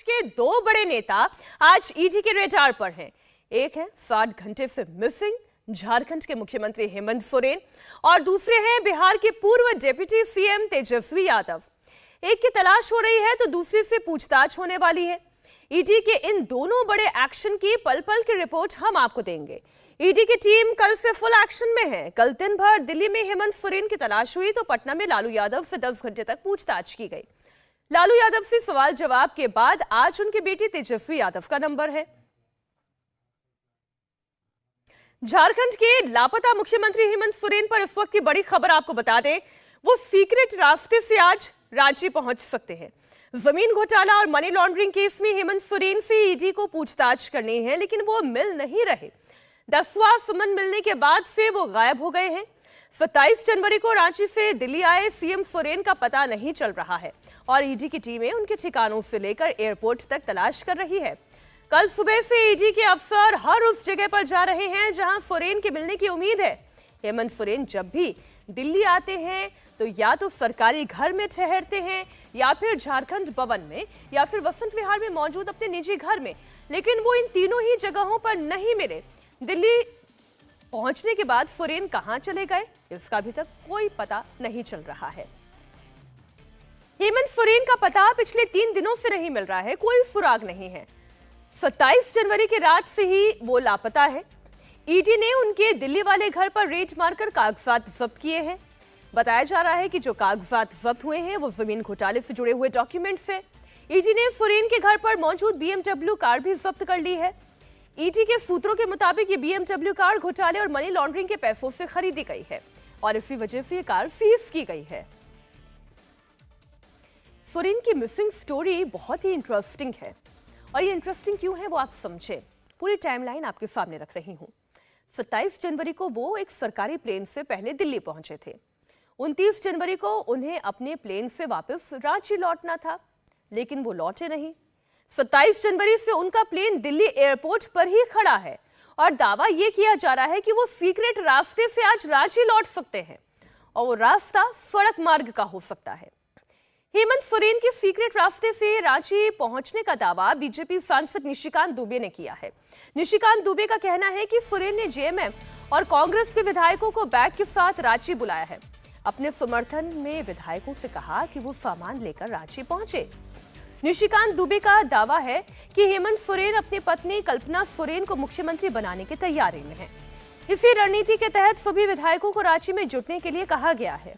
के दो बड़े नेता आज ईडी के रेडार पर हैं। एक है 60 घंटे से मिसिंग झारखंड के मुख्यमंत्री हेमंत सोरेन और दूसरे हैं बिहार के पूर्व डिप्टी सीएम तेजस्वी यादव। एक की तलाश हो रही है तो दूसरे से पूछताछ होने वाली है। ईडी के इन दोनों बड़े एक्शन की पल पल की रिपोर्ट हम आपको देंगे। ईडी की टीम कल से फुल एक्शन में है। कल दिन भर दिल्ली में हेमंत सोरेन की तलाश हुई तो पटना में लालू यादव से 10 घंटे तक पूछताछ की गई। लालू यादव से सवाल जवाब के बाद आज उनकी बेटी तेजस्वी यादव का नंबर है। झारखंड के लापता मुख्यमंत्री हेमंत सोरेन पर इस वक्त की बड़ी खबर आपको बता दें, वो सीक्रेट रास्ते से आज रांची पहुंच सकते हैं। जमीन घोटाला और मनी लॉन्ड्रिंग केस में हेमंत सोरेन से ईडी को पूछताछ करनी है, लेकिन वो मिल नहीं रहे। 10वां सुमन मिलने के बाद से वो गायब हो गए हैं। 27 जनवरी को रांची से दिल्ली आए सीएम सोरेन का पता नहीं चल रहा है और ईडी की टीमें उनके ठिकानों से लेकर एयरपोर्ट तक तलाश कर रही है। कल सुबह से ईडी के अफसर हर उस जगह पर जा रहे हैं जहां सोरेन के मिलने की उम्मीद है। हेमंत सोरेन जब भी दिल्ली आते हैं तो या तो सरकारी घर में ठहरते हैं या फिर झारखंड भवन में या फिर वसंत विहार में मौजूद अपने निजी घर में, लेकिन वो इन तीनों ही जगहों पर नहीं मिले। दिल्ली पहुंचने के बाद सोरेन कहां चले गए इसका अभी तक कोई पता नहीं चल रहा है। हेमंत सोरेन का पता पिछले 3 दिनों से नहीं मिल रहा है, कोई सुराग नहीं है। 27 जनवरी की रात से ही वो लापता है। ईडी ने उनके दिल्ली वाले घर पर रेड मारकर कागजात जब्त किए हैं। बताया जा रहा है कि जो कागजात जब्त हुए हैं वो जमीन घोटाले से जुड़े हुए डॉक्यूमेंट्स हैं। ईडी ने सोरेन के घर पर मौजूद बीएमडब्ल्यू कार भी जब्त कर ली है। ईडी के सूत्रों के मुताबिक ये बीएमडब्ल्यू कार घोटाले और मनी लॉन्ड्रिंग के पैसों से खरीदी गई है और इसी वजह से ये कार सीज की गई है। सोरेन की मिसिंग स्टोरी बहुत ही इंटरेस्टिंग है और ये इंटरेस्टिंग क्यों है वो आप समझे। पूरी टाइमलाइन आपके सामने रख रही हूं। 27 जनवरी को वो एक सरकारी प्लेन से पहले दिल्ली पहुंचे थे। 29 जनवरी को उन्हें अपने प्लेन से वापस रांची लौटना था, लेकिन वो लौटे नहीं। 27 जनवरी से उनका प्लेन दिल्ली एयरपोर्ट पर ही खड़ा है और दावा यह किया जा रहा है कि वो सीक्रेट रास्ते से आज रांची लौट सकते हैं और वो रास्ता सड़क मार्ग का हो सकता है। हेमंत सोरेन के सीक्रेट रास्ते से रांची पहुंचने का दावा बीजेपी सांसद निशिकांत दुबे ने किया है। निशिकांत दुबे का कहना है कि सोरेन ने जेएमएम और कांग्रेस के विधायकों को बैग के साथ रांची बुलाया है। अपने समर्थन में विधायकों से कहा कि वो सामान लेकर रांची पहुंचे। निशिकांत दुबे का दावा है कि हेमंत सोरेन अपनी पत्नी कल्पना सोरेन को मुख्यमंत्री बनाने की तैयारी में है। इसी रणनीति के तहत सभी विधायकों को रांची में जुटने के लिए कहा गया है।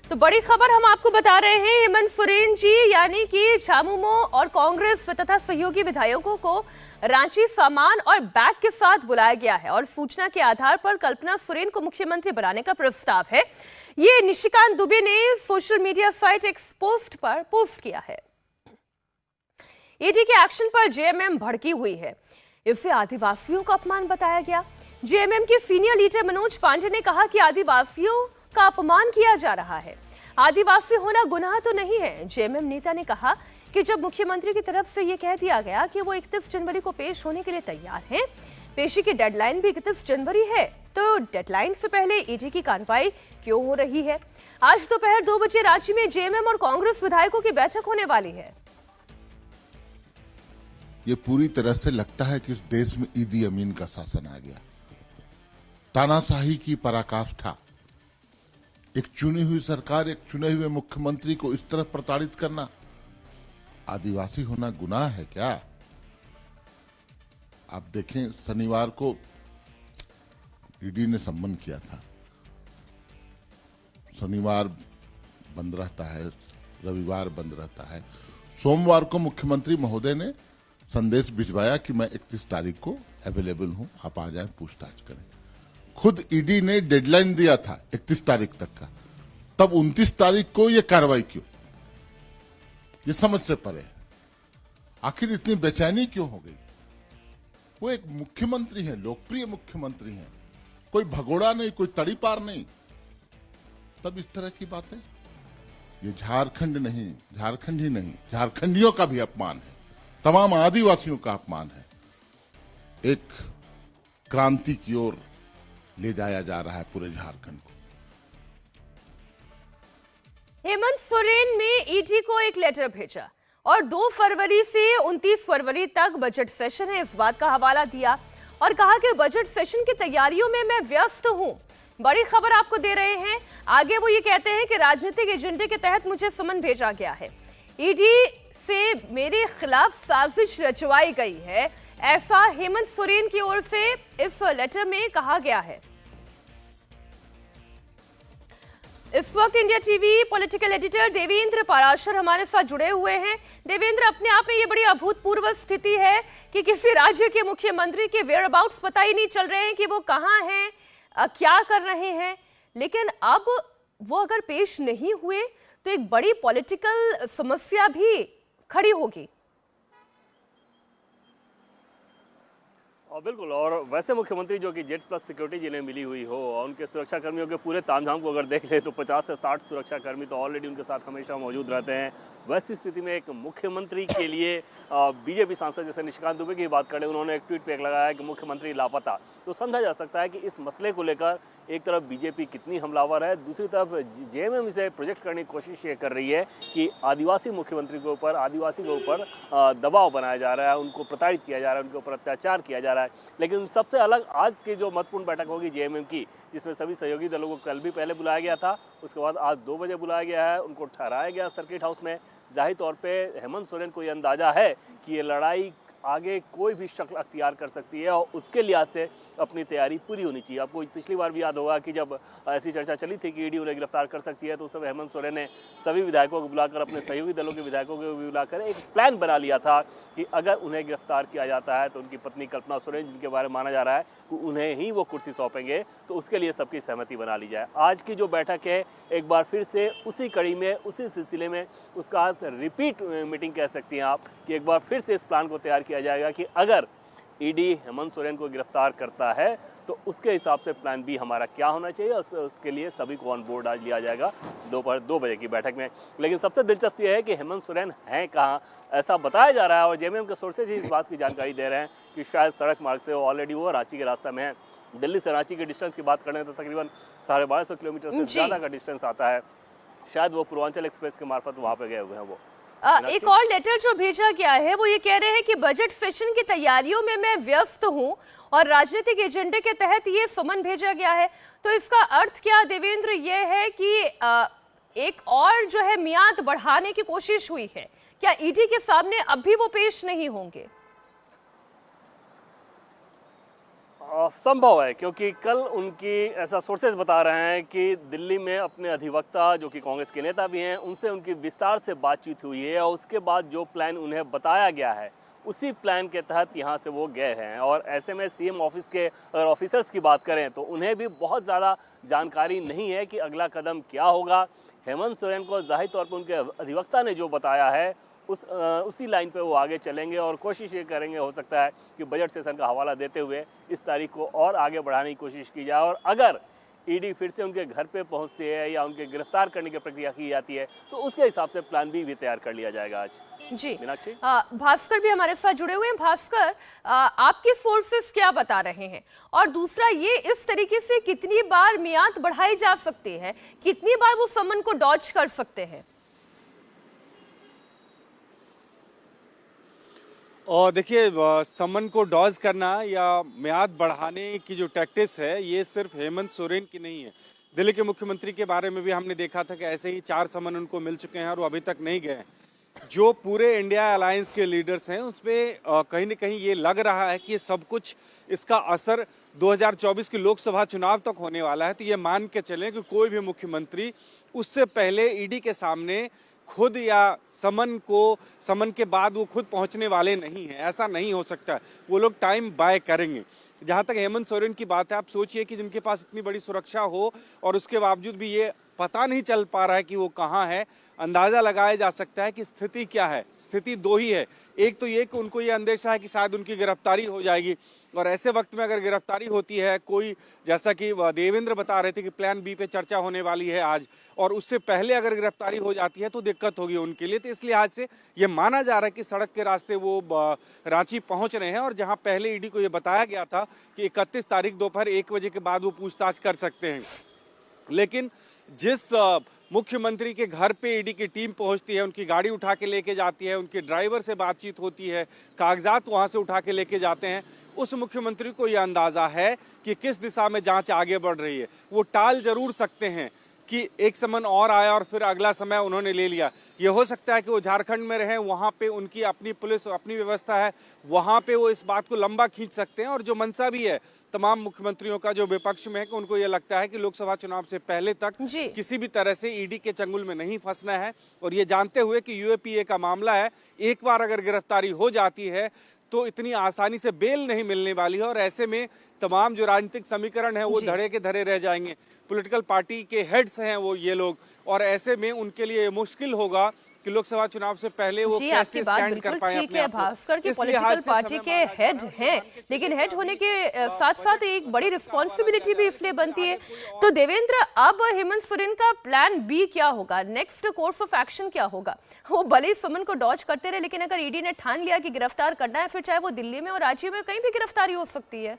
तो बड़ी खबर हम आपको बता रहे हैं, हेमंत सोरेन जी यानी कि झामुमो और कांग्रेस तथा सहयोगी विधायकों को रांची सामान और बैग के साथ बुलाया गया है और सूचना के आधार पर कल्पना सोरेन को मुख्यमंत्री बनाने का प्रस्ताव है। ये निशिकांत दुबे ने social media site x post पर पोस्ट किया है। ईडी के एक्शन पर जेएमएम भड़की हुई है। इसे आदिवासियों का अपमान बताया गया। जेएमएम के सीनियर लीडर मनोज पांडे ने कहा कि आदिवासियों का अपमान किया जा रहा है। आदिवासी होना गुनाह तो नहीं है। जेएमएम नेता ने कहा कि जब मुख्यमंत्री की तरफ से यह कह दिया गया कि वो 31 जनवरी को पेश होने के लिए तैयार हैं, पेशी की डेडलाइन भी 31 जनवरी है, तो डेडलाइन से पहले ईडी की कार्रवाई क्यों हो रही है। आज दोपहर 2 बजे रांची में जेएमएम और कांग्रेस विधायकों की बैठक होने वाली है। ये पूरी तरह से लगता है कि इस देश में ईदी अमीन का शासन आ गया। तानाशाही की पराकाष्ठा। एक चुनी हुई सरकार, एक चुने हुए मुख्यमंत्री को इस तरह प्रताड़ित करना। आदिवासी होना गुनाह है क्या? आप देखें, शनिवार को ईडी ने सम्मन किया था। शनिवार बंद रहता है, रविवार बंद रहता है। सोमवार को मुख्यमंत्री महोदय ने संदेश भिजवाया कि मैं 31 तारीख को अवेलेबल हूं, आप आ जाएं, पूछताछ करें। खुद ईडी ने डेडलाइन दिया था 31 तारीख तक का, तब 29 तारीख को यह कार्रवाई क्यों? ये समझ से परे है। आखिर इतनी बेचैनी क्यों हो गई? वो एक मुख्यमंत्री है, लोकप्रिय मुख्यमंत्री हैं, कोई भगोड़ा नहीं, कोई तड़ीपार नहीं, तब इस तरह की बातें। ये झारखंड नहीं, झारखंड ही नहीं, झारखंडियों का भी अपमान है, तमाम आदिवासियों का अपमान है। एक क्रांति की ओर ले जाया जा रहा है पूरे झारखंड को। हेमंत सोरेन ने ईडी को एक लेटर भेजा और 2 फरवरी से 29 फरवरी तक बजट सेशन है, इस बात का हवाला दिया और कहा कि बजट सेशन की तैयारियों में मैं व्यस्त हूं। बड़ी खबर आपको दे रहे हैं। आगे वो ये कहते हैं कि राजनीतिक एजेंडे के तहत मुझे समन भेजा गया है, ईडी से मेरे खिलाफ साजिश रचवाई गई है, ऐसा हेमंत सोरेन की ओर से इस लेटर में कहा गया है। इस वक्त India TV political editor Devendra Parashar हमारे साथ जुड़े हुए हैं। देवेंद्र, अपने आप में ये बड़ी अभूतपूर्व स्थिति है कि किसी राज्य के मुख्यमंत्री के वेयर अबाउट्स पता ही नहीं चल रहे हैं कि वो कहाँ हैं, क्या कर रहे हैं। लेकिन अब वो अगर पेश नहीं हुए तो एक बड़ी पॉलिटिकल समस्या भी खड़ी होगी। और बिल्कुल, और वैसे मुख्यमंत्री जो कि जेड प्लस सिक्योरिटी जिन्हें मिली हुई हो और उनके सुरक्षा कर्मियों के पूरे तामझाम को अगर देख ले तो 50 से 60 सुरक्षा कर्मी तो ऑलरेडी उनके साथ हमेशा मौजूद रहते हैं। वैसी स्थिति में एक मुख्यमंत्री के लिए बीजेपी सांसद जैसे निशिकांत दुबे की बात करें, उन्होंने एक ट्वीट पे लगाया कि मुख्यमंत्री लापता। तो समझा जा सकता है कि इस मसले को लेकर एक तरफ बीजेपी कितनी हमलावर है, दूसरी तरफ जेएमएम इसे प्रोजेक्ट करने की कोशिश ये कर रही है कि आदिवासी मुख्यमंत्री के ऊपर, आदिवासी के ऊपर दबाव बनाया जा रहा है, उनको प्रताड़ित किया जा रहा है, उनके ऊपर अत्याचार किया जा रहा है। लेकिन सबसे अलग आज की जो महत्वपूर्ण बैठक होगी जेएमएम की, जिसमें सभी सहयोगी दलों को कल भी पहले बुलाया गया था, उसके बाद आज 2 बजे बुलाया गया है, उनको ठहराया गया सर्किट हाउस में। जाहिर तौर पे हेमंत सोरेन को ये अंदाजा है कि ये लड़ाई आगे कोई भी शक्ल अख्तियार कर सकती है और उसके लिहाज से अपनी तैयारी पूरी होनी चाहिए। आपको पिछली बार भी याद होगा कि जब ऐसी चर्चा चली थी कि ईडी उन्हें गिरफ्तार कर सकती है, तो उस समय हेमंत सोरेन ने सभी विधायकों को बुलाकर, अपने सहयोगी दलों के विधायकों को भी बुलाकर एक प्लान बना लिया था कि अगर उन्हें गिरफ्तार किया जाता है तो उनकी पत्नी कल्पना सोरेन, जिनके बारे में माना जा रहा है कि उन्हें ही वो कुर्सी सौंपेंगे, तो उसके लिए सबकी सहमति बना ली जाए। आज की जो बैठक है एक बार फिर से उसी कड़ी में, उसी सिलसिले में, उसका रिपीट मीटिंग कह सकती हैं आप, कि एक बार फिर से इस प्लान को तैयार किया जाएगा कि अगर ईडी हेमंत सोरेन को गिरफ्तार करता है तो उसके हिसाब से प्लान बी हमारा क्या होना चाहिए, उसके लिए सभी को ऑन बोर्ड आज लिया जाएगा दोपहर 2 बजे की बैठक में। लेकिन सबसे दिलचस्प यह है कि हेमंत सोरेन हैं कहाँ, ऐसा बताया जा रहा है और जेएमएम के सोर्सेज ही इस बात की जानकारी दे रहे हैं कि शायद सड़क मार्ग से ऑलरेडी वो रांची के रास्ते में है। दिल्ली से रांची के डिस्टेंस की बात करें तो तकरीबन 1250 किलोमीटर से ज़्यादा का डिस्टेंस आता है। शायद वो पूर्वांचल एक्सप्रेस के मार्फत वहाँ पे गए हुए हैं वो। एक और लेटर जो भेजा गया है वो ये कह रहे हैं कि बजट सेशन की तैयारियों में मैं व्यस्त हूं और राजनीतिक एजेंडे के तहत ये समन भेजा गया है। तो इसका अर्थ क्या देवेंद्र ये है कि एक और जो है मियाद बढ़ाने की कोशिश हुई है? क्या ईडी के सामने अब भी वो पेश नहीं होंगे? संभव है, क्योंकि कल उनकी ऐसा सोर्सेज बता रहे हैं कि दिल्ली में अपने अधिवक्ता जो कि कांग्रेस के नेता भी हैं, उनसे उनकी विस्तार से बातचीत हुई है और उसके बाद जो प्लान उन्हें बताया गया है उसी प्लान के तहत यहाँ से वो गए हैं। और ऐसे में सीएम ऑफिस के अगर ऑफिसर्स की बात करें तो उन्हें भी बहुत ज़्यादा जानकारी नहीं है कि अगला कदम क्या होगा। हेमंत सोरेन को जाहिर तौर पर उनके अधिवक्ता ने जो बताया है उसी लाइन पे वो आगे चलेंगे और कोशिश ये करेंगे, हो सकता है कि बजट सेशन का हवाला देते हुए इस तारीख को और आगे बढ़ाने की कोशिश की जाए। और अगर ईडी फिर से उनके घर पे पहुंचती है या उनके गिरफ्तार करने की प्रक्रिया की जाती है तो उसके हिसाब से प्लान बी भी तैयार कर लिया जाएगा आज। जी मीनाक्षी, भास्कर भी हमारे साथ जुड़े हुए हैं। भास्कर, आपके सोर्सेस क्या बता रहे हैं? और दूसरा, ये इस तरीके से कितनी बार मियाद बढ़ाई जा सकती है, कितनी बार वो समन को डॉज कर सकते हैं? और देखिए, समन को डॉज करना या म्याद बढ़ाने की जो टैक्टिस है ये सिर्फ हेमंत सोरेन की नहीं है। दिल्ली के मुख्यमंत्री के बारे में भी हमने देखा था कि ऐसे ही 4 समन उनको मिल चुके हैं और वो अभी तक नहीं गए। जो पूरे इंडिया अलायंस के लीडर्स हैं उसमें कहीं ना कहीं ये लग रहा है कि ये सब कुछ, इसका असर 2024 के लोकसभा चुनाव तक होने वाला है। तो ये मान के चलें कि कोई भी मुख्यमंत्री उससे पहले ईडी के सामने खुद या समन के बाद वो खुद पहुंचने वाले नहीं हैं। ऐसा नहीं हो सकता, वो लोग टाइम बाय करेंगे। जहां तक हेमंत सोरेन की बात है, आप सोचिए कि जिनके पास इतनी बड़ी सुरक्षा हो और उसके बावजूद भी ये पता नहीं चल पा रहा है कि वो कहाँ है। अंदाजा लगाया जा सकता है कि स्थिति क्या है। स्थिति 2 ही है। एक तो ये कि उनको ये अंदेशा है कि शायद उनकी गिरफ्तारी हो जाएगी और ऐसे वक्त में अगर गिरफ्तारी होती है कोई, जैसा कि देवेंद्र बता रहे थे कि प्लान बी पे चर्चा होने वाली है आज, और उससे पहले अगर गिरफ्तारी हो जाती है तो दिक्कत होगी उनके लिए। तो इस लिहाज से ये माना जा रहा है कि सड़क के रास्ते वो रांची पहुंच रहे हैं और जहां पहले ईडी को ये बताया गया था कि 31 तारीख दोपहर 1 बजे के बाद वो पूछताछ कर सकते हैं। लेकिन जिस मुख्यमंत्री के घर पे ईडी की टीम पहुंचती है, उनकी गाड़ी उठा के लेके जाती है, उनके ड्राइवर से बातचीत होती है, कागजात वहां से उठा के लेके जाते हैं, उस मुख्यमंत्री को यह अंदाजा है कि किस दिशा में जांच आगे बढ़ रही है। वो टाल जरूर सकते हैं कि एक समन और आया और फिर अगला समय उन्होंने ले लिया। ये हो सकता है कि वो झारखंड में रहें, वहां पे उनकी अपनी पुलिस, अपनी व्यवस्था है, वहां पे वो इस बात को लंबा खींच सकते हैं। और जो मंशा भी है तमाम मुख्यमंत्रियों का, जो विपक्ष में है, कि उनको ये लगता है कि लोकसभा चुनाव से पहले तक किसी भी तरह से ईडी के चंगुल में नहीं फंसना है। और ये जानते हुए कि यूएपीए का मामला है, एक बार अगर गिरफ्तारी हो जाती है तो इतनी आसानी से बेल नहीं मिलने वाली है। और ऐसे में तमाम जो राजनीतिक समीकरण है वो धड़े के धड़े रह जाएंगे। पॉलिटिकल पार्टी के हेड्स हैं वो ये लोग, और ऐसे में उनके लिए मुश्किल होगा कि लोकसभा चुनाव से पहले वो कैसे स्टैंड कर पाए। ठीक है भास्कर, की पॉलिटिकल पार्टी के हेड हैं, लेकिन हेड होने के साथ साथ एक बड़ी रिस्पॉन्सिबिलिटी भी इसलिए बनती है। तो देवेंद्र, अब हेमंत सोरेन का प्लान बी क्या होगा, नेक्स्ट कोर्स ऑफ एक्शन क्या होगा? वो भले ही समन को डॉज करते रहे, लेकिन अगर ईडी ने ठान लिया कि गिरफ्तार करना है, फिर चाहे वो दिल्ली में और रांची में कहीं भी गिरफ्तारी हो सकती है।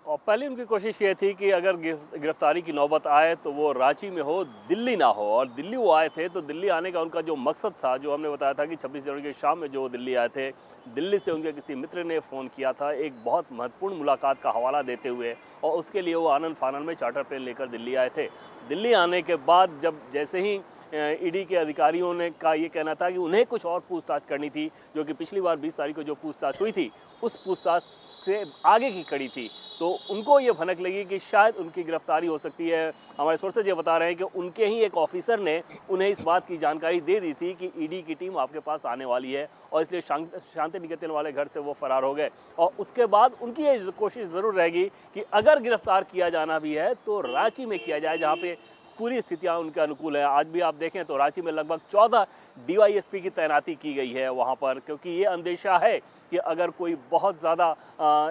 और पहले उनकी कोशिश ये थी कि अगर गिरफ्तारी की नौबत आए तो वो रांची में हो, दिल्ली ना हो। और दिल्ली वो आए थे तो दिल्ली आने का उनका जो मकसद था, जो हमने बताया था कि 26 जनवरी की शाम में जो दिल्ली आए थे, दिल्ली से उनके किसी मित्र ने फ़ोन किया था एक बहुत महत्वपूर्ण मुलाकात का हवाला देते हुए, और उसके लिए वो आनंद फानन में चार्टर प्लेन लेकर दिल्ली आए थे। दिल्ली आने के बाद जब जैसे ही ईडी के अधिकारियों ने का ये कहना था कि उन्हें कुछ और पूछताछ करनी थी, जो कि पिछली बार 20 तारीख को जो पूछताछ हुई थी उस पूछताछ से आगे की कड़ी थी, तो उनको ये भनक लगी कि शायद उनकी गिरफ्तारी हो सकती है। हमारे सोर्सेज ये बता रहे हैं कि उनके ही एक ऑफिसर ने उन्हें इस बात की जानकारी दे दी थी कि ईडी की टीम आपके पास आने वाली है, और इसलिए शांति निकेतन वाले घर से वो फरार हो गए। और उसके बाद उनकी ये कोशिश ज़रूर रहेगी कि अगर गिरफ्तार किया जाना भी है तो रांची में किया जाए, जहाँ पे पूरी स्थितियां उनके अनुकूल है। आज भी आप देखें तो रांची में लगभग 14 डीवाईएसपी की तैनाती की गई है वहां पर, क्योंकि ये अंदेशा है कि अगर कोई बहुत ज़्यादा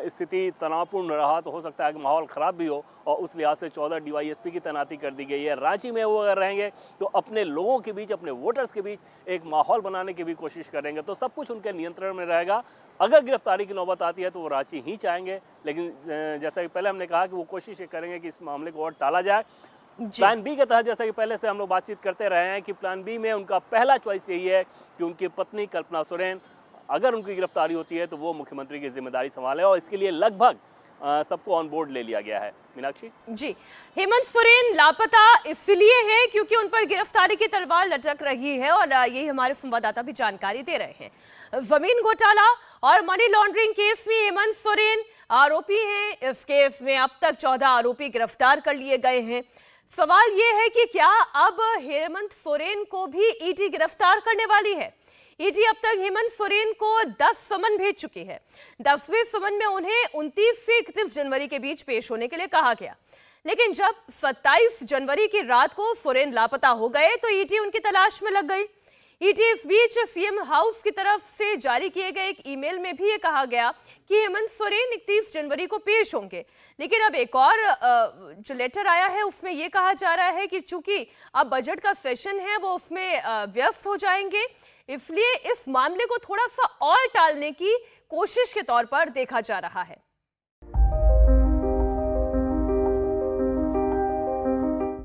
स्थिति तनावपूर्ण रहा तो हो सकता है कि माहौल ख़राब भी हो, और उस लिहाज से 14 डीवाईएसपी की तैनाती कर दी गई है। रांची में वो अगर रहेंगे तो अपने लोगों के बीच, अपने वोटर्स के बीच एक माहौल बनाने की भी कोशिश करेंगे, तो सब कुछ उनके नियंत्रण में रहेगा। अगर गिरफ्तारी की नौबत आती है तो वो रांची ही चाहेंगे, लेकिन जैसा कि पहले हमने कहा कि वो कोशिश ये करेंगे कि इस मामले को और टाला जाए। प्लान बी के तहत, जैसा कि पहले से हम लोग बातचीत करते रहे हैं, कि प्लान बी में उनका पहला चॉइस यही है कि उनकी पत्नी कल्पना सोरेन, अगर उनकी गिरफ्तारी होती है तो वो मुख्यमंत्री की जिम्मेदारी संभाले, और इसके लिए लगभग सबको ऑन बोर्ड ले लिया गया है। मीनाक्षी जी, हेमंत सोरेन लापता इसलिए है क्योंकि उन पर गिरफ्तारी की तलवार लटक रही है, और यही हमारे संवाददाता भी जानकारी दे रहे हैं। जमीन घोटाला और मनी लॉन्ड्रिंग केस में हेमंत सोरेन आरोपी हैं। इस केस में अब तक 14 आरोपी गिरफ्तार कर लिए गए हैं। सवाल यह है कि क्या अब हेमंत सोरेन को भी ईडी गिरफ्तार करने वाली है? ईडी अब तक हेमंत सोरेन को 10 समन भेज चुकी है। 10वें समन में उन्हें 29 से 31 जनवरी के बीच पेश होने के लिए कहा गया, लेकिन जब 27 जनवरी की रात को सोरेन लापता हो गए तो ईडी उनकी तलाश में लग गई। ईडी इस बीच सीएम हाउस की तरफ से जारी किए गए एक ईमेल में भी ये कहा गया कि हेमंत सोरेन 31 जनवरी को पेश होंगे, लेकिन अब एक और जो लेटर आया है उसमें यह कहा जा रहा है कि चूंकि अब बजट का सेशन है वो उसमें व्यस्त हो जाएंगे, इसलिए इस मामले को थोड़ा सा और टालने की कोशिश के तौर पर देखा जा रहा है।